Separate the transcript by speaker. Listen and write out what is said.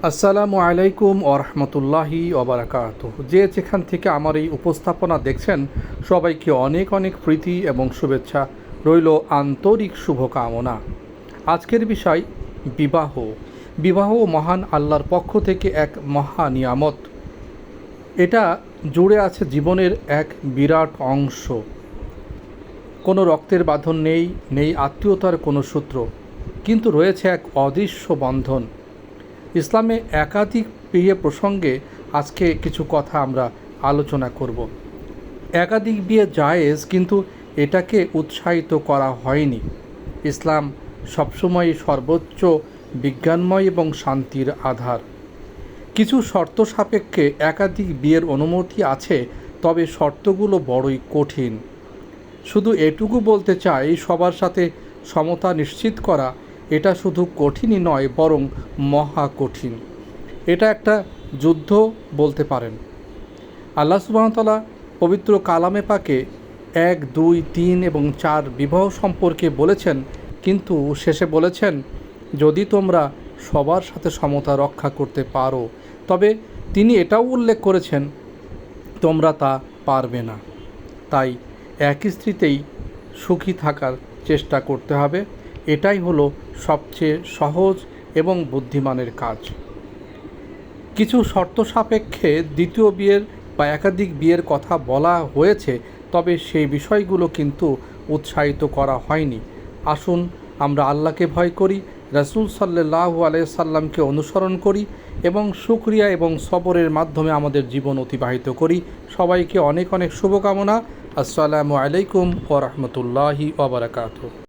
Speaker 1: আসসালামু আলাইকুম ওরহমতুল্লাহি ওবারাকাতুহু। যে যেখান থেকে আমার এই উপস্থাপনা দেখছেন সবাইকে অনেক অনেক প্রীতি এবং শুভেচ্ছা রইল, আন্তরিক শুভকামনা। আজকের বিষয় বিবাহ। বিবাহ মহান আল্লাহর পক্ষ থেকে এক মহা নিয়ামত। এটা জুড়ে আছে জীবনের এক বিরাট অংশ। কোনো রক্তের বাঁধন নেই আত্মীয়তার কোনো সূত্র, কিন্তু রয়েছে এক অদৃশ্য বন্ধন। ইসলামে একাধিক বিয়ে প্রসঙ্গে আজকে কিছু কথা আমরা আলোচনা করব। একাধিক বিয়ে জায়েজ, কিন্তু এটাকে উৎসাহিত করা হয়নি। ইসলাম সবসময় সর্বোচ্চ বিজ্ঞানময় এবং শান্তির আধার। কিছু শর্ত সাপেক্ষে একাধিক বিয়ের অনুমতি আছে, তবে শর্তগুলো বড়ই কঠিন। শুধু এটুকু বলতে চাই, সবার সাথে সমতা নিশ্চিত করা এটা শুধু কঠিনই নয়, বরং মহা কঠিন। এটা একটা যুদ্ধ বলতে পারেন। আল্লাহ সুবহানাহু ওয়া তাআলা পবিত্র কালামে পাকে 1, 2, 3 এবং 4 বিবাহ সম্পর্কে বলেছেন, কিন্তু শেষে বলেছেন যদি তোমরা সবার সাথে সমতা রক্ষা করতে পারো। তবে তিনি এটাও উল্লেখ করেছেন তোমরা তা পারবে না। তাই এক স্ত্রীতেই সুখী থাকার চেষ্টা করতে হবে। এটাই হলো সবচেয়ে সহজ এবং বুদ্ধিমানের কাজ। কিছু শর্ত সাপেক্ষে দ্বিতীয় বিয়ের বা একাধিক বিয়ের কথা বলা হয়েছে, তবে সেই বিষয়গুলো কিন্তু উৎসাহিত করা হয়নি। আসুন আমরা আল্লাহকে ভয় করি, রাসূল সাল্লাল্লাহু আলাইহি সাল্লামকে অনুসরণ করি এবং শুকরিয়া এবং সবরের মাধ্যমে আমাদের জীবন অতিবাহিত করি। সবাইকে অনেক অনেক শুভকামনা। আসসালামু আলাইকুম ওয়া রাহমাতুল্লাহি ওয়া বারাকাতুহু।